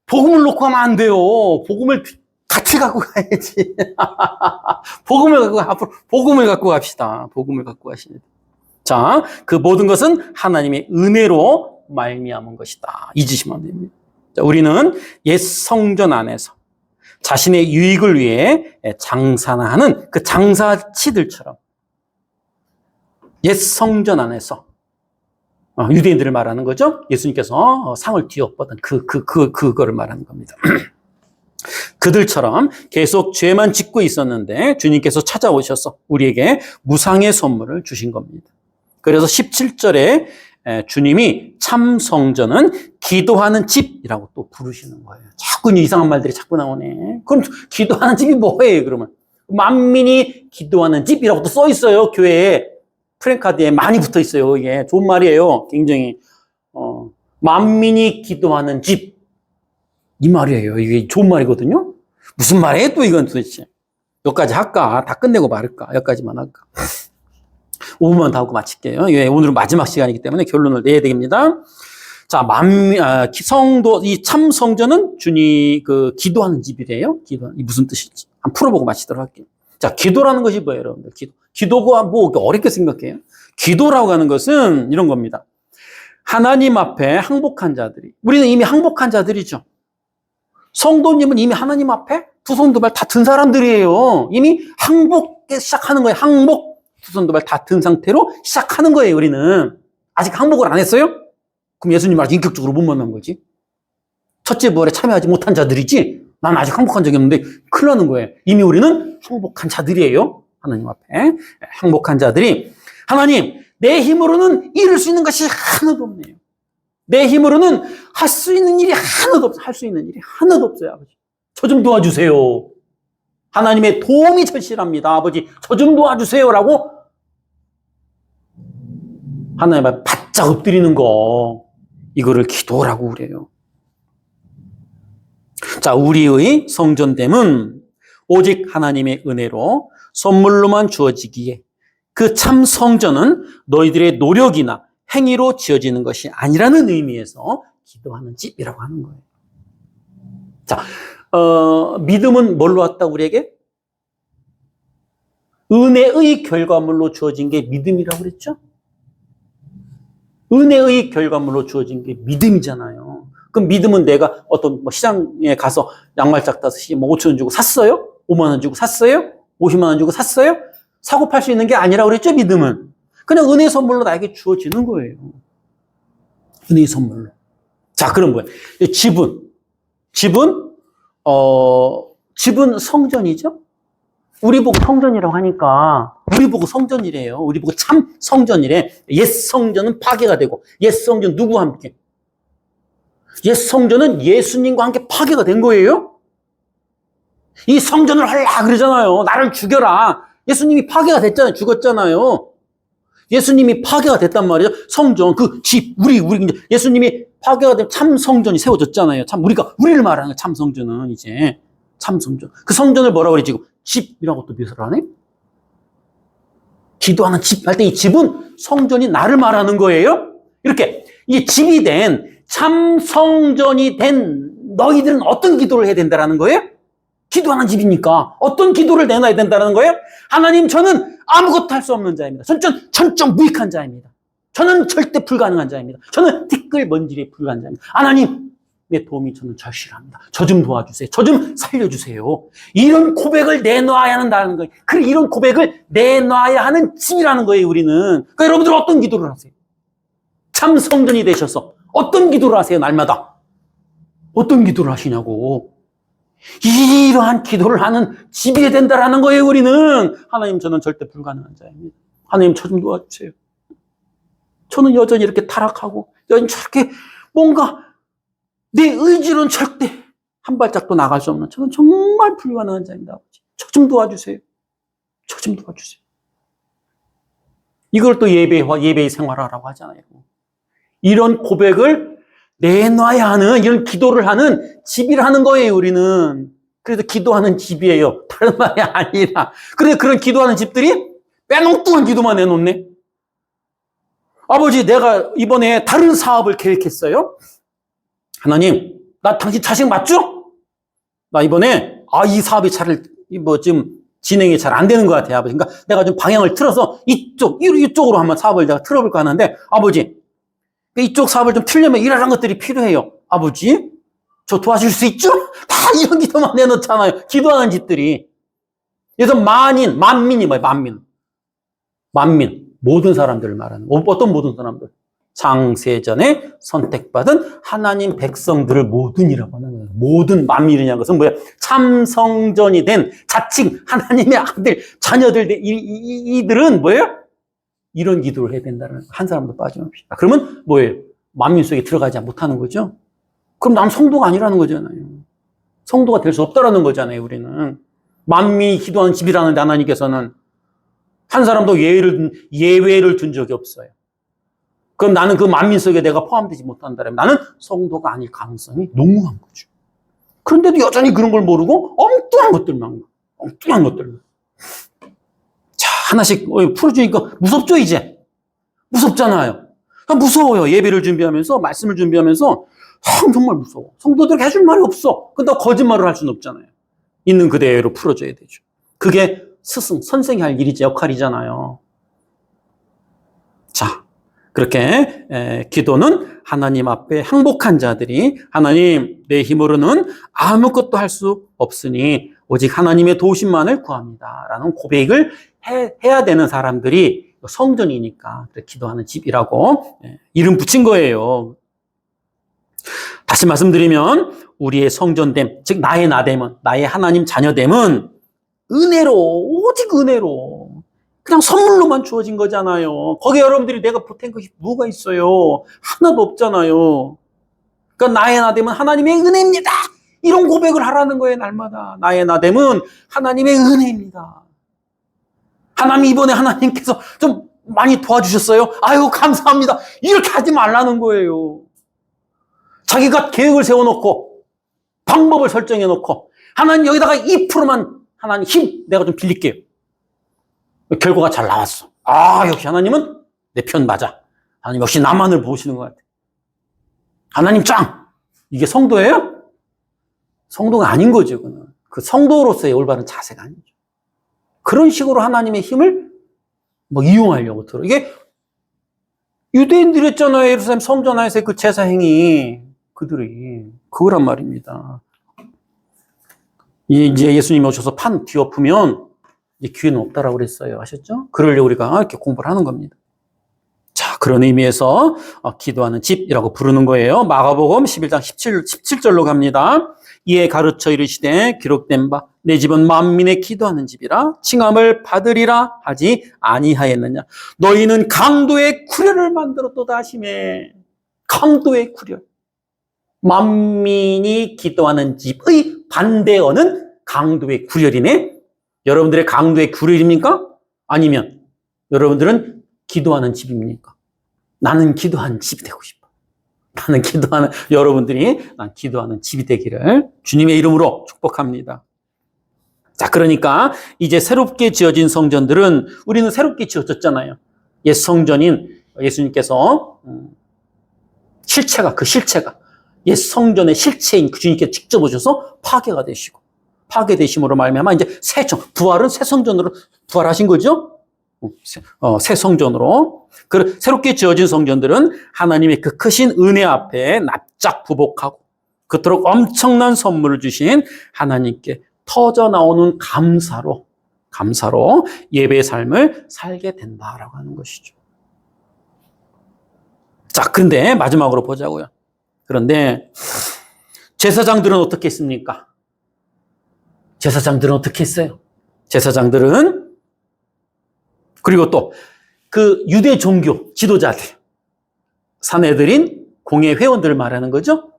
복음을 놓고 가면 안 돼요. 복음을 같이 갖고 가야지. 앞으로 복음을 갖고 갑시다. 복음을 갖고 가시는. 자, 그 모든 것은 하나님의 은혜로 말미암은 것이다. 잊으시면 안 됩니다. 자, 우리는 옛 성전 안에서 자신의 유익을 위해 장사하는 그 장사치들처럼 옛 성전 안에서 유대인들을 말하는 거죠. 예수님께서 상을 뒤엎었던 그거를 말하는 겁니다. 그들처럼 계속 죄만 짓고 있었는데 주님께서 찾아오셔서 우리에게 무상의 선물을 주신 겁니다. 그래서 17절에 주님이 참 성전은 기도하는 집이라고 또 부르시는 거예요. 자꾸 이상한 말들이 자꾸 나오네. 그럼 기도하는 집이 뭐예요, 그러면? 만민이 기도하는 집이라고 또 써 있어요, 교회에. 프랭카드에 많이 붙어 있어요. 이게 좋은 말이에요. 굉장히 만민이 기도하는 집. 이 말이에요. 이게 좋은 말이거든요. 무슨 말이에요 또 이건 도대체. 여기까지 할까? 다 끝내고 말을까? 여기까지만 할까? 5분만 더 하고 마칠게요. 예, 오늘은 마지막 시간이기 때문에 결론을 내야 됩니다. 자, 성도, 이 참 성전은 기도하는 집이래요. 이 무슨 뜻일지. 한번 풀어보고 마치도록 할게요. 자, 기도라는 것이 뭐예요, 여러분들? 기도가 뭐 어렵게 생각해요? 기도라고 하는 것은 이런 겁니다. 하나님 앞에 항복한 자들이, 우리는 이미 항복한 자들이죠. 성도님은 이미 하나님 앞에 두 손 두 발 다 든 사람들이에요. 이미 항복에 시작하는 거예요. 항복. 두 손 두 발 다 든 상태로 시작하는 거예요, 우리는. 아직 항복을 안 했어요? 그럼 예수님 아직 인격적으로 못 만난 거지. 첫째 부활에 참여하지 못한 자들이지. 난 아직 항복한 적이 없는데 큰일 나는 거예요. 이미 우리는 항복한 자들이에요. 하나님 앞에. 항복한 자들이 하나님, 내 힘으로는 이룰 수 있는 것이 하나도 없네요. 내 힘으로는 할 수 있는 일이 하나도 없어요. 할 수 있는 일이 하나도 없어요, 아버지. 저 좀 도와주세요. 하나님의 도움이 절실합니다, 아버지. 저 좀 도와주세요라고 하나님 앞에 바짝 엎드리는 거, 이거를 기도라고 그래요. 자, 우리의 성전됨은 오직 하나님의 은혜로 선물로만 주어지기에 그 참 성전은 너희들의 노력이나 행위로 지어지는 것이 아니라는 의미에서 기도하는 집이라고 하는 거예요. 자, 믿음은 뭘로 왔다 우리에게? 은혜의 결과물로 주어진 게 믿음이라고 그랬죠? 은혜의 결과물로 주어진 게 믿음이잖아요. 그럼 믿음은 내가 어떤 시장에 가서 양말짝 다섯이 5천 원 주고 샀어요? 5만 원 주고 샀어요? 50만 원 주고 샀어요? 사고 팔 수 있는 게 아니라고 그랬죠, 믿음은. 그냥 은혜 선물로 나에게 주어지는 거예요. 은혜 선물로. 자, 그럼 뭐예요? 집은 성전이죠? 우리 보고 성전이라고 하니까, 우리 보고 성전이래요. 우리 보고 참 성전이래. 옛 성전은 파괴가 되고, 옛 성전 누구와 함께? 옛 성전은 예수님과 함께 파괴가 된 거예요? 이 성전을 하려 그러잖아요. 나를 죽여라. 예수님이 파괴가 됐잖아요. 죽었잖아요. 예수님이 파괴가 됐단 말이죠. 성전, 그 집, 우리 이제 예수님이 파괴가 된 참 성전이 세워졌잖아요. 우리를 말하는 거예요. 참 성전은 이제. 참 성전. 그 성전을 뭐라고 그래, 지금? 집이라고 또 묘사를 하네? 기도하는 집 할 때 이 집은 성전이 나를 말하는 거예요? 이렇게, 이 집이 된, 참 성전이 된 너희들은 어떤 기도를 해야 된다는 거예요? 기도하는 집이니까 어떤 기도를 내놔야 된다는 거예요? 하나님, 저는 아무것도 할 수 없는 자입니다. 전적 무익한 자입니다. 저는 절대 불가능한 자입니다. 저는 티끌 먼지에 불과한 자입니다. 하나님, 내 도움이 저는 절실합니다. 저 좀 도와주세요. 저 좀 살려주세요. 이런 고백을 내놔야 한다는 거예요. 그래, 이런 고백을 내놔야 하는 집이라는 거예요, 우리는. 그러니까 여러분들 어떤 기도를 하세요? 참 성전이 되셔서 어떤 기도를 하세요, 날마다? 어떤 기도를 하시냐고. 이러한 기도를 하는 집이 된다라는 거예요, 우리는. 하나님, 저는 절대 불가능한 자입니다. 하나님, 저 좀 도와주세요. 저는 여전히 이렇게 타락하고, 여전히 저렇게 뭔가 내 의지로는 절대 한 발짝도 나갈 수 없는, 저는 정말 불가능한 자입니다, 아버지. 저 좀 도와주세요. 저 좀 도와주세요. 이걸 또 예배의 생활화라고 하잖아요. 이런 고백을 내놔야 하는, 이런 기도를 하는 집이라는 거예요, 우리는. 그래서 기도하는 집이에요. 다른 말이 아니라. 그런데 그런 기도하는 집들이 빼놓뚱한 기도만 내놓네. 아버지, 내가 이번에 다른 사업을 계획했어요. 하나님, 나 당신 자식 맞죠? 나 이번에, 이 사업이 지금 진행이 잘 안 되는 것 같아요, 아버지. 그러니까 내가 좀 방향을 틀어서 이쪽으로 한번 사업을 내가 틀어볼까 하는데, 아버지, 이쪽 사업을 좀 틀려면 이러한 것들이 필요해요. 아버지, 저 도와줄 수 있죠? 다 이런 기도만 내놓잖아요. 기도하는 집들이. 그래서 만민이 뭐예요? 만민. 모든 사람들을 말하는, 어떤 모든 사람들? 창세전에 선택받은 하나님 백성들을 모든이라고 하는 거예요. 모든 만민이라는 것은 뭐예요? 참 성전이 된 자칭 하나님의 아들, 자녀들, 이들은 뭐예요? 이런 기도를 해야 된다는, 한 사람도 빠짐없이. 그러면 뭐예요? 만민 속에 들어가지 못하는 거죠? 그럼 난 성도가 아니라는 거잖아요. 성도가 될 수 없다라는 거잖아요, 우리는. 만민이 기도하는 집이라는데 하나님께서는 한 사람도 예외를 둔 적이 없어요. 그럼 나는 그 만민 속에 내가 포함되지 못한다면 나는 성도가 아닐 가능성이 농후한 거죠. 그런데도 여전히 그런 걸 모르고 엉뚱한 것들만. 자, 하나씩 풀어주니까 무섭죠, 이제? 무섭잖아요. 무서워요. 예배를 준비하면서, 말씀을 준비하면서, 정말 무서워. 성도들에게 해줄 말이 없어. 근데 거짓말을 할 수는 없잖아요. 있는 그대로 풀어줘야 되죠. 그게 스승, 선생이 할 일이지, 역할이잖아요. 자, 그렇게 기도는 하나님 앞에 항복한 자들이 하나님, 내 힘으로는 아무것도 할 수 없으니 오직 하나님의 도우심만을 구합니다. 라는 고백을 해야 되는 사람들이 성전이니까 기도하는 집이라고 이름 붙인 거예요. 다시 말씀드리면 우리의 성전됨, 즉 나의 나됨은, 나의 하나님 자녀됨은 은혜로, 오직 은혜로 그냥 선물로만 주어진 거잖아요. 거기에 여러분들이 내가 보탠 것이 뭐가 있어요? 하나도 없잖아요. 그러니까 나의 나됨은 하나님의 은혜입니다. 이런 고백을 하라는 거예요, 날마다. 나의 나됨은 하나님의 은혜입니다. 하나님, 이번에 하나님께서 좀 많이 도와주셨어요? 아유, 감사합니다. 이렇게 하지 말라는 거예요. 자기가 계획을 세워놓고 방법을 설정해놓고 하나님 여기다가 2%만 하나님 힘 내가 좀 빌릴게요. 결과가 잘 나왔어. 아, 역시 하나님은 내 편 맞아. 하나님 역시 나만을 보시는 것 같아. 하나님 짱! 이게 성도예요? 성도가 아닌 거죠. 그건. 그 성도로서의 올바른 자세가 아니죠. 그런 식으로 하나님의 힘을 이용하려고 들어. 이게 유대인들이 했잖아요. 예루살렘 성전 안에서의 그 제사 행위. 그들이. 그거란 말입니다. 이제 예수님이 오셔서 판 뒤엎으면 이제 기회는 없다라고 그랬어요. 아셨죠? 그러려고 우리가 이렇게 공부를 하는 겁니다. 자, 그런 의미에서 기도하는 집이라고 부르는 거예요. 마가복음 11장 17절로 갑니다. 이에 가르쳐 이르시되 기록된 바 내 집은 만민의 기도하는 집이라 칭함을 받으리라 하지 아니하였느냐. 너희는 강도의 구려를 만들었도다 하시매. 강도의 구려. 만민이 기도하는 집의 반대어는 강도의 구렬이네. 여러분들의 강도의 구렬입니까? 아니면 여러분들은 기도하는 집입니까? 나는 기도하는 집이 되고 싶어. 나는 기도하는, 여러분들이 난 기도하는 집이 되기를 주님의 이름으로 축복합니다. 자, 그러니까 이제 새롭게 지어진 성전들은 우리는 새롭게 지어졌잖아요. 옛 성전인 예수님께서 그 실체가 옛 성전의 실체인 그 주님께서 직접 오셔서 파괴가 되시고 파괴되심으로 말미암아 이제 부활은 새 성전으로 부활하신 거죠. 새 성전으로. 새롭게 지어진 성전들은 하나님의 그 크신 은혜 앞에 납작 부복하고 그토록 엄청난 선물을 주신 하나님께 터져 나오는 감사로 예배의 삶을 살게 된다라고 하는 것이죠. 자, 그런데 마지막으로 보자고요. 그런데 제사장들은 어떻게 했습니까? 제사장들은 어떻게 했어요? 제사장들은 그리고 또 그 유대 종교 지도자들, 사내들인 공예 회원들을 말하는 거죠.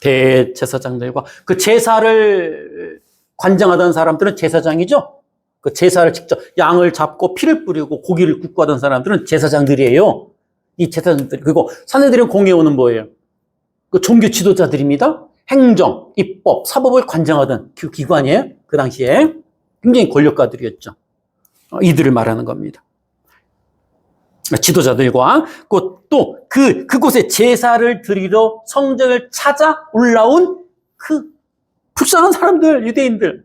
대제사장들과 그 제사를 관장하던 사람들은 제사장이죠. 그 제사를 직접 양을 잡고 피를 뿌리고 고기를 굽고 하던 사람들은 제사장들이에요. 이 제사장들. 그리고 사내들인 공예원은 뭐예요? 그 종교 지도자들입니다. 행정, 입법, 사법을 관장하던 그 기관이에요. 그 당시에 굉장히 권력가들이었죠. 이들을 말하는 겁니다. 지도자들과 또 그곳에 제사를 드리러 성전을 찾아 올라온 그 불쌍한 사람들, 유대인들.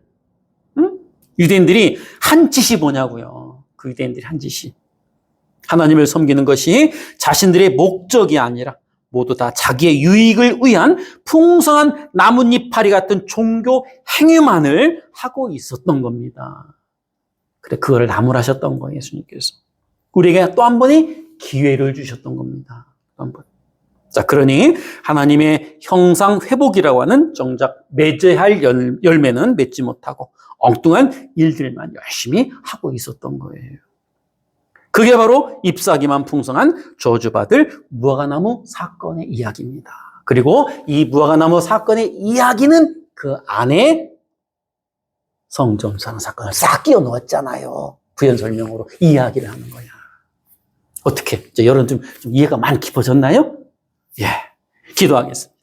응? 유대인들이 한 짓이 뭐냐고요. 그 유대인들이 한 짓이. 하나님을 섬기는 것이 자신들의 목적이 아니라 모두 다 자기의 유익을 위한 풍성한 나뭇잎파리 같은 종교 행위만을 하고 있었던 겁니다. 그래, 그거를 나무라셨던 거예요, 예수님께서. 우리에게 또 한 번의 기회를 주셨던 겁니다. 또 한 번. 자, 그러니 하나님의 형상 회복이라고 하는 정작 맺어야 할 열매는 맺지 못하고 엉뚱한 일들만 열심히 하고 있었던 거예요. 그게 바로 잎사귀만 풍성한 저주받을 무화과나무 사건의 이야기입니다. 그리고 이 무화과나무 사건의 이야기는 그 안에 성전사는 사건을 싹 끼워 넣었잖아요. 부연 설명으로 이야기를 하는 거야. 어떻게? 이제 여러분 좀 이해가 많이 깊어졌나요? 예. 기도하겠습니다.